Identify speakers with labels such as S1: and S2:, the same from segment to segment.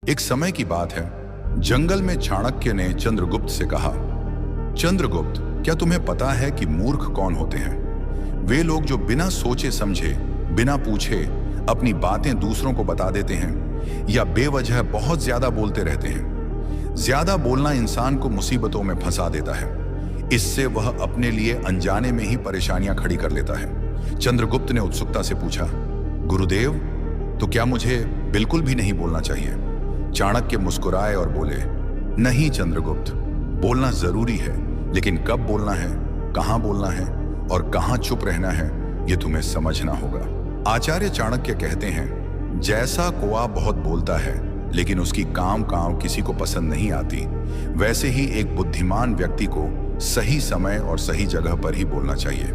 S1: एक समय की बात है, जंगल में चाणक्य ने चंद्रगुप्त से कहा, चंद्रगुप्त, क्या तुम्हें पता है कि मूर्ख कौन होते हैं? वे लोग जो बिना सोचे समझे, बिना पूछे अपनी बातें दूसरों को बता देते हैं या बेवजह बहुत ज्यादा बोलते रहते हैं। ज्यादा बोलना इंसान को मुसीबतों में फंसा देता है। इससे वह अपने लिए अनजाने में ही परेशानियां खड़ी कर लेता है। चंद्रगुप्त ने उत्सुकता से पूछा, गुरुदेव, तो क्या मुझे बिल्कुल भी नहीं बोलना चाहिए? चाणक्य मुस्कुराए और बोले, नहीं चंद्रगुप्त, बोलना जरूरी है, लेकिन कब बोलना है, कहां बोलना है और कहां चुप रहना है, यह तुम्हें समझना होगा। आचार्य चाणक्य कहते हैं, जैसा कौवा बहुत बोलता है लेकिन उसकी काम किसी को पसंद नहीं आती, वैसे ही एक बुद्धिमान व्यक्ति को सही समय और सही जगह पर ही बोलना चाहिए।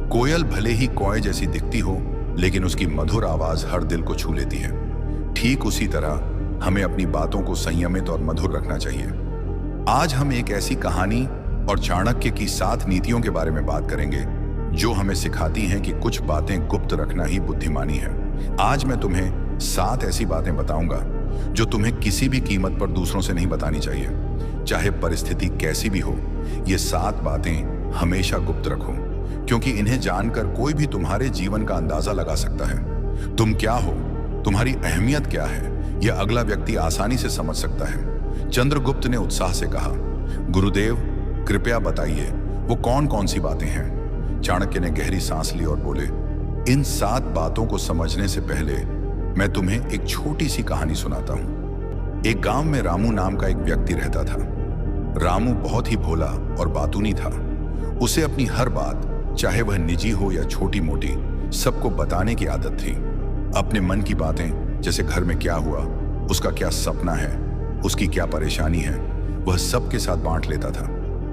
S1: कोयल भले ही कौए जैसी दिखती हो, लेकिन उसकी मधुर आवाज हर दिल को छू लेती है। ठीक उसी तरह हमें अपनी बातों को संयमित और मधुर रखना चाहिए। आज हम एक ऐसी कहानी और चाणक्य की 7 नीतियों के बारे में बात करेंगे जो हमें सिखाती हैं कि कुछ बातें गुप्त रखना ही बुद्धिमानी है। आज मैं तुम्हें 7 ऐसी बातें बताऊंगा जो तुम्हें किसी भी कीमत पर दूसरों से नहीं बतानी चाहिए, चाहे परिस्थिति कैसी भी हो। ये 7 बातें हमेशा गुप्त रखो, क्योंकि इन्हें जानकर कोई भी तुम्हारे जीवन का अंदाजा लगा सकता है। तुम क्या हो, तुम्हारी अहमियत क्या है, यह अगला व्यक्ति आसानी से समझ सकता है। चंद्रगुप्त ने उत्साह से कहा, गुरुदेव, कृपया बताइए वो कौन कौन सी बातें हैं? चाणक्य ने गहरी सांस ली और बोले, इन 7 बातों को समझने से पहले मैं तुम्हें एक छोटी सी कहानी सुनाता हूं। एक गांव में रामू नाम का एक व्यक्ति रहता था। रामू बहुत ही भोला और बातूनी था। उसे अपनी हर बात, चाहे वह निजी हो या छोटी मोटी, सबको बताने की आदत थी। अपने मन की बातें, जैसे घर में क्या हुआ, उसका क्या सपना है, उसकी क्या परेशानी है, वह सबके साथ बांट लेता था।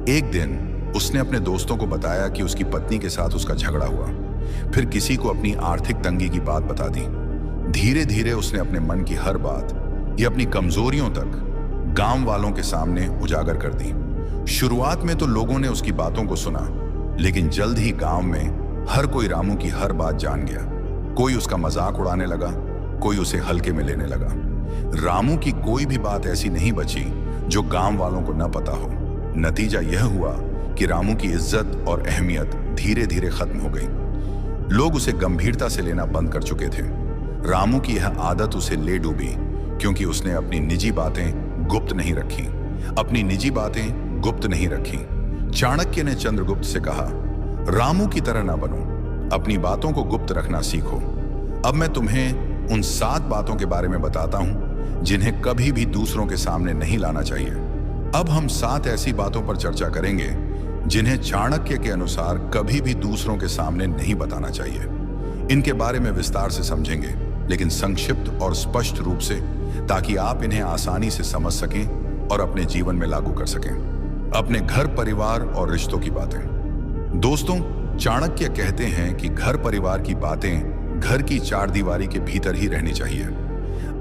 S1: एक दिन उसने अपने दोस्तों को बताया कि उसकी पत्नी के साथ उसका झगड़ा हुआ। फिर किसी को अपनी आर्थिक तंगी की बात बता दी। धीरे धीरे उसने अपने मन की हर बात या अपनी कमजोरियों तक गांव वालों के सामने उजागर कर दी। शुरुआत में तो लोगों ने उसकी बातों को सुना, लेकिन जल्द ही गांव में हर कोई रामू की हर बात जान गया। कोई उसका मजाक उड़ाने लगा, कोई उसे हल्के में लेने लगा। रामू की कोई भी बात ऐसी नहीं बची जो गांव वालों को न पता हो। नतीजा यह हुआ कि रामू की इज्जत और अहमियत धीरे धीरे खत्म हो गई। लोग उसे गंभीरता से लेना बंद कर चुके थे। रामू की यह आदत उसे ले डूबी, क्योंकि उसने अपनी निजी बातें गुप्त नहीं रखी। अपनी निजी बातें गुप्त नहीं रखी। चाणक्य ने चंद्रगुप्त से कहा, रामू की तरह ना बनो, अपनी बातों को गुप्त रखना सीखो। अब मैं तुम्हें उन 7 बातों के बारे में बताता हूं जिन्हें कभी भी दूसरों के सामने नहीं लाना चाहिए। अब हम 7 ऐसी बातों पर चर्चा करेंगे जिन्हें चाणक्य के अनुसार कभी भी दूसरों के सामने नहीं बताना चाहिए। इनके बारे में विस्तार से समझेंगे, लेकिन संक्षिप्त और स्पष्ट रूप से, ताकि आप इन्हें आसानी से समझ सकें और अपने जीवन में लागू कर सकें। अपने घर, परिवार और रिश्तों की बातें। दोस्तों, चाणक्य कहते हैं कि घर परिवार की बातें घर की 4 दीवारी के भीतर ही रहनी चाहिए।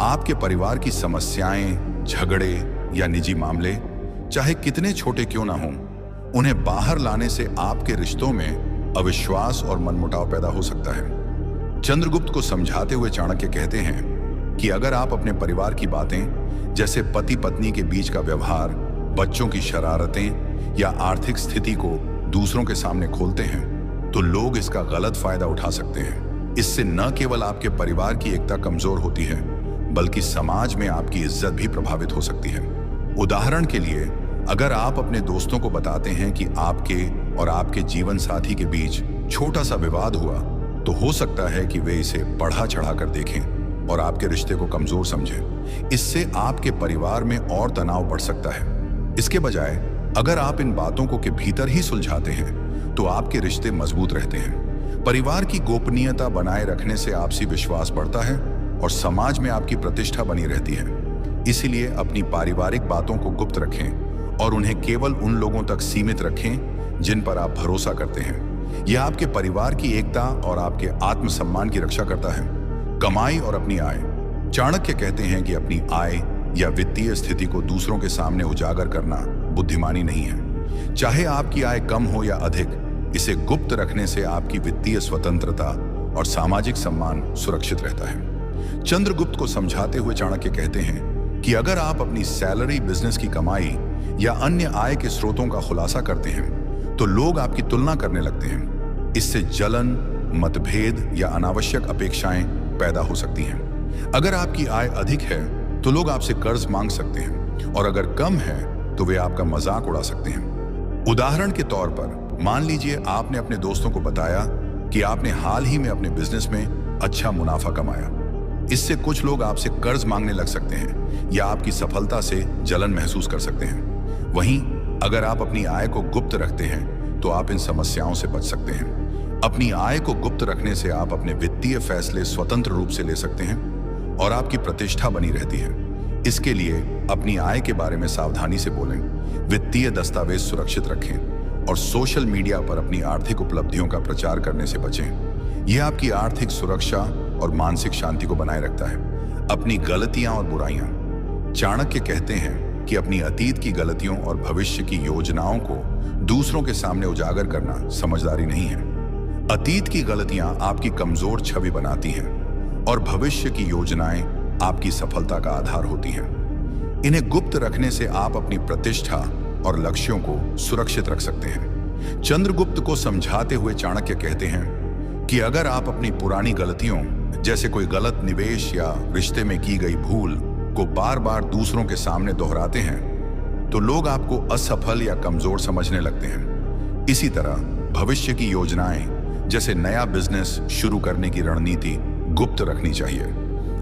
S1: आपके परिवार की समस्याएं, झगड़े या निजी मामले, चाहे कितने छोटे क्यों ना हों, उन्हें बाहर लाने से आपके रिश्तों में अविश्वास और मनमुटाव पैदा हो सकता है। चंद्रगुप्त को समझाते हुए चाणक्य कहते हैं कि अगर आप अपने परिवार की बातें, जैसे पति पत्नी के बीच का व्यवहार, बच्चों की शरारतें या आर्थिक स्थिति को दूसरों के सामने खोलते हैं, तो लोग इसका गलत फायदा उठा सकते हैं। इससे न केवल आपके परिवार की एकता कमजोर होती है, बल्कि समाज में आपकी इज्जत भी प्रभावित हो सकती है। उदाहरण के लिए, अगर आप अपने दोस्तों को बताते हैं कि आपके और आपके जीवन साथी के बीच छोटा सा विवाद हुआ, तो हो सकता है कि वे इसे बढ़ा चढ़ा कर देखें और आपके रिश्ते को कमजोर समझें। इससे आपके परिवार में और तनाव बढ़ सकता है। इसके बजाय अगर आप इन बातों को के भीतर ही सुलझाते हैं, तो आपके रिश्ते मजबूत रहते हैं। परिवार की गोपनीयता बनाए रखने से आपसी विश्वास बढ़ता है और समाज में आपकी प्रतिष्ठा बनी रहती है। इसीलिए अपनी पारिवारिक बातों को गुप्त रखें और उन्हें केवल उन लोगों तक सीमित रखें जिन पर आप भरोसा करते हैं। यह आपके परिवार की एकता और आपके आत्मसम्मान की रक्षा करता है। कमाई और अपनी आय। चाणक्य कहते हैं कि अपनी आय या वित्तीय स्थिति को दूसरों के सामने उजागर करना बुद्धिमानी नहीं है। चाहे आपकी आय कम हो या अधिक, इसे गुप्त रखने से आपकी वित्तीय स्वतंत्रता और सामाजिक सम्मान सुरक्षित रहता है। चंद्रगुप्त को समझाते हुए चाणक्य कहते हैं कि अगर आप अपनी सैलरी, बिजनेस की कमाई या अन्य आय के स्रोतों का खुलासा करते हैं तो लोग आपकी तुलना करने लगते हैं। इससे जलन, मतभेद या अनावश्यक अपेक्षाएं पैदा हो सकती हैं। अगर आपकी आय अधिक है तो लोग आपसे कर्ज मांग सकते हैं और अगर कम है तो वे आपका मजाक उड़ा सकते हैं। उदाहरण के तौर पर मान लीजिए आपने अपने दोस्तों को बताया कि आपने हाल ही में अपने बिजनेस में अच्छा मुनाफा कमाया। इससे कुछ लोग आपसे कर्ज मांगने लग सकते हैं या आपकी सफलता से जलन महसूस कर सकते हैं। वहीं अगर आप अपनी आय को गुप्त रखते हैं तो आप इन समस्याओं से बच सकते हैं। अपनी आय को गुप्त रखने से आप अपने वित्तीय फैसले स्वतंत्र रूप से ले सकते हैं और आपकी प्रतिष्ठा बनी रहती है। इसके लिए अपनी आय के बारे में सावधानी से बोलें, वित्तीय दस्तावेज सुरक्षित रखें और सोशल मीडिया पर अपनी आर्थिक उपलब्धियों का प्रचार करने से बचें। यह आपकी आर्थिक सुरक्षा और मानसिक शांति को बनाए रखता है। अपनी गलतियां और बुराइयां। चाणक्य कहते हैं कि अपनी अतीत की गलतियों और भविष्य की योजनाओं को दूसरों के सामने उजागर करना समझदारी नहीं है। अतीत की गलतियां आपकी कमजोर छवि बनाती हैं और भविष्य की योजनाएं आपकी सफलता का आधार होती हैं। इन्हें गुप्त रखने से आप अपनी प्रतिष्ठा और लक्ष्यों को सुरक्षित रख सकते हैं। चंद्रगुप्त को समझाते हुए चाणक्य कहते हैं कि अगर आप अपनी पुरानी गलतियों जैसे कोई गलत निवेश या रिश्ते में की गई भूल को बार बार दूसरों के सामने दोहराते हैं तो लोग आपको असफल या कमजोर समझने लगते हैं। इसी तरह भविष्य की योजनाएं जैसे नया बिजनेस शुरू करने की रणनीति गुप्त रखनी चाहिए।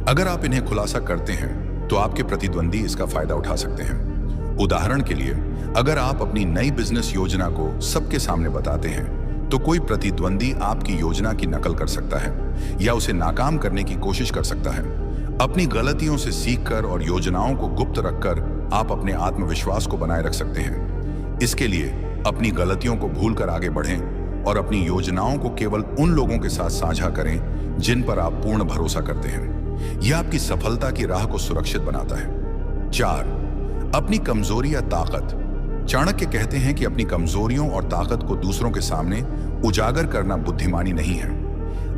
S1: अगर आप इन्हें खुलासा करते हैं तो आपके प्रतिद्वंदी इसका फायदा उठा सकते हैं। उदाहरण के लिए, अगर आप अपनी नई बिजनेस योजना को सबके सामने बताते हैं तो कोई प्रतिद्वंदी आपकी योजना की नकल कर सकता है या उसे नाकाम करने की कोशिश कर सकता है। अपनी गलतियों से सीखकर और योजनाओं को गुप्त रखकर आप अपने आत्मविश्वास को बनाए रख सकते हैं। इसके लिए अपनी गलतियों को भूलकर आगे बढ़ें और अपनी योजनाओं को केवल उन लोगों के साथ साझा करें जिन पर आप पूर्ण भरोसा करते हैं। यह आपकी सफलता की राह को सुरक्षित बनाता है। 4. अपनी कमजोरी या ताकत। चाणक्य कहते हैं कि अपनी कमजोरियों और ताकत को दूसरों के सामने उजागर करना बुद्धिमानी नहीं है।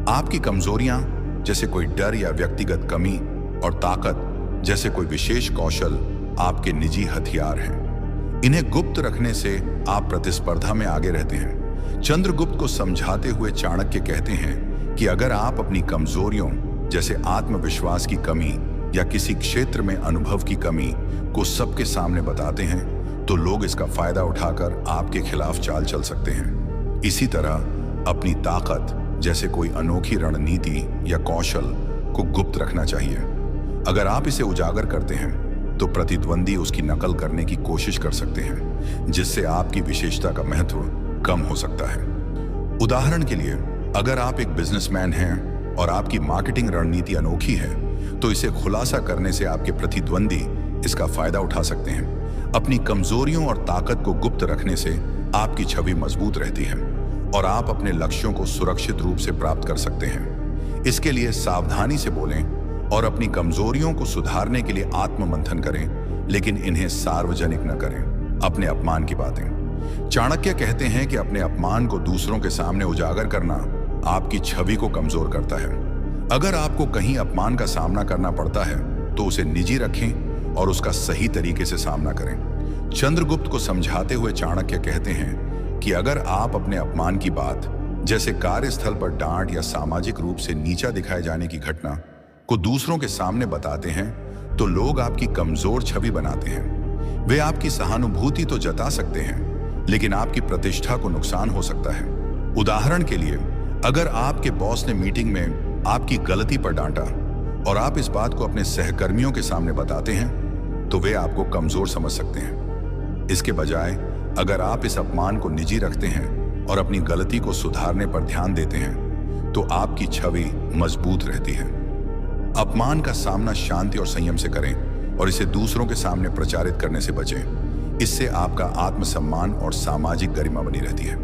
S1: आपकी कमजोरियां जैसे कोई डर या व्यक्तिगत कमी और ताकत जैसे कोई विशेष कौशल आपके निजी हथियार हैं। इन्हें गुप्त रखने से आप प्रतिस्पर्धा में आगे रहते हैं। चंद्रगुप्त को समझाते हुए चाणक्य कहते हैं कि अगर आप अपनी कमजोरियों जैसे आत्मविश्वास की कमी या किसी क्षेत्र में अनुभव की कमी को सबके सामने बताते हैं तो लोग इसका फायदा उठाकर आपके खिलाफ चाल चल सकते हैं। इसी तरह अपनी ताकत जैसे कोई अनोखी रणनीति या कौशल को गुप्त रखना चाहिए। अगर आप इसे उजागर करते हैं तो प्रतिद्वंदी उसकी नकल करने की कोशिश कर सकते हैं, जिससे आपकी विशेषता का महत्व कम हो सकता है। उदाहरण के लिए, अगर आप एक बिजनेसमैन हैं और आपकी मार्केटिंग रणनीति अनोखी है तो इसे खुलासा करने से आपके प्रतिद्वंदी इसका फायदा उठा सकते हैं। अपनी कमजोरियों और ताकत को गुप्त रखने से आपकी छवि मजबूत रहती है और आप अपने लक्ष्यों को सुरक्षित रूप से प्राप्त कर सकते हैं। इसके लिए सावधानी से बोलें और अपनी कमजोरियों को सुधारने के लिए आत्ममंथन करें, लेकिन इन्हें सार्वजनिक न करें। अपने अपमान की बातें। चाणक्य कहते हैं कि अपने अपमान को दूसरों के सामने उजागर करना आपकी छवि को कमजोर करता है। अगर आपको कहीं अपमान का सामना करना पड़ता है तो उसे निजी रखें और उसका सही तरीके से सामना करें। चंद्रगुप्त को समझाते हुए चाणक्य कहते हैं कि अगर आप अपने अपमान की बात जैसे कार्यस्थल पर डांट या सामाजिक रूप से नीचा दिखाए जाने की घटना को दूसरों के सामने बताते हैं तो लोग आपकी कमजोर छवि बनाते हैं। वे आपकी सहानुभूति तो जता सकते हैं, लेकिन आपकी प्रतिष्ठा को नुकसान हो सकता है। उदाहरण के लिए, अगर आपके बॉस ने मीटिंग में आपकी गलती पर डांटा और आप इस बात को अपने सहकर्मियों के सामने बताते हैं तो वे आपको कमजोर समझ सकते हैं। इसके बजाय अगर आप इस अपमान को निजी रखते हैं और अपनी गलती को सुधारने पर ध्यान देते हैं तो आपकी छवि मजबूत रहती है। अपमान का सामना शांति और संयम से करें और इसे दूसरों के सामने प्रचारित करने से बचें। इससे आपका आत्मसम्मान और सामाजिक गरिमा बनी रहती है।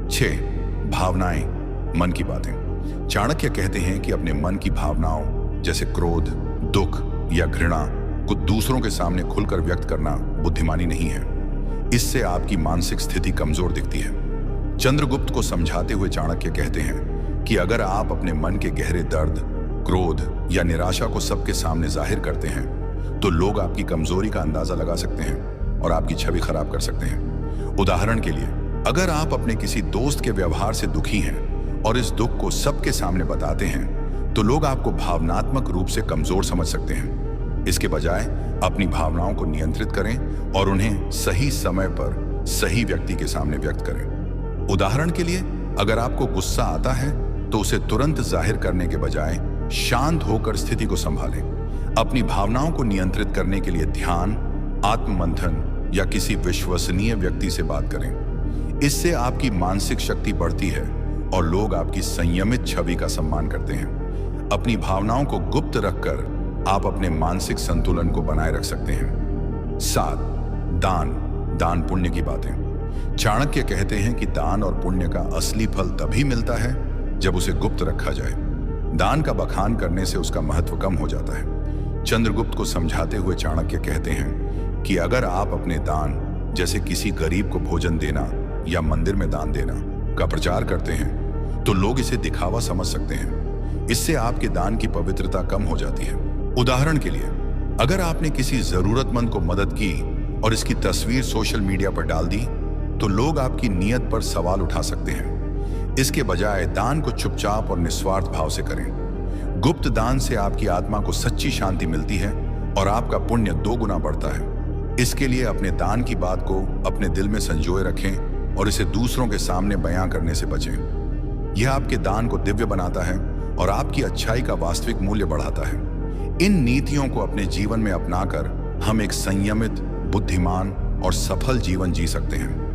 S1: 6. भावनाएं, मन की बातें। चाणक्य कहते हैं कि अपने मन की भावनाओं जैसे क्रोध, दुख या घृणा को दूसरों के सामने खुलकर व्यक्त करना बुद्धिमानी नहीं है। इससे आपकी मानसिक स्थिति कमजोर दिखती है। चंद्रगुप्त को समझाते हुए चाणक्य कहते हैं कि अगर आप अपने मन के गहरे दर्द, क्रोध या निराशा को सबके सामने जाहिर करते हैं तो लोग आपकी कमजोरी का अंदाजा लगा सकते हैं और आपकी छवि खराब कर सकते हैं। उदाहरण के लिए, अगर आप अपने किसी दोस्त के व्यवहार से दुखी हैं और इस दुख को सबके सामने बताते हैं, तो लोग आपको भावनात्मक रूप से कमजोर समझ सकते हैं। इसके बजाय अपनी भावनाओं को नियंत्रित करें और उन्हें सही समय पर सही व्यक्ति के सामने व्यक्त करें। उदाहरण के लिए, अगर आपको गुस्सा आता है तो उसे तुरंत जाहिर करने के बजाय शांत होकर स्थिति को संभालें। अपनी भावनाओं को नियंत्रित करने के लिए ध्यान, आत्ममंथन या किसी विश्वसनीय व्यक्ति से बात करें। इससे आपकी मानसिक शक्ति बढ़ती है और लोग आपकी संयमित छवि का सम्मान करते हैं। अपनी भावनाओं को गुप्त रखकर आप अपने मानसिक संतुलन को बनाए रख सकते हैं। 7. दान पुण्य की बातें। चाणक्य कहते हैं कि दान और पुण्य का असली फल तभी मिलता है जब उसे गुप्त रखा जाए। दान का बखान करने से उसका महत्व कम हो जाता है। चंद्रगुप्त को समझाते हुए चाणक्य कहते हैं कि अगर आप अपने दान, जैसे किसी गरीब को भोजन देना या मंदिर में दान देना, का प्रचार करते हैं तो लोग इसे दिखावा समझ सकते हैं। इससे आपके दान की पवित्रता कम हो जाती है। उदाहरण के लिए, अगर आपने किसी जरूरतमंद को मदद की और इसकी तस्वीर सोशल मीडिया पर डाल दी, तो लोग आपकी नीयत पर सवाल उठा सकते हैं। इसके बजाय दान को चुपचाप और निस्वार्थ भाव से करें। गुप्त दान से आपकी आत्मा को सच्ची शांति मिलती है और आपका पुण्य 2 गुना बढ़ता है। इसके लिए अपने दान की बात को अपने दिल में संजोए रखें और इसे दूसरों के सामने बयां करने से बचें। यह आपके दान को दिव्य बनाता है और आपकी अच्छाई का वास्तविक मूल्य बढ़ाता है। इन नीतियों को अपने जीवन में अपनाकर हम एक संयमित, बुद्धिमान और सफल जीवन जी सकते हैं।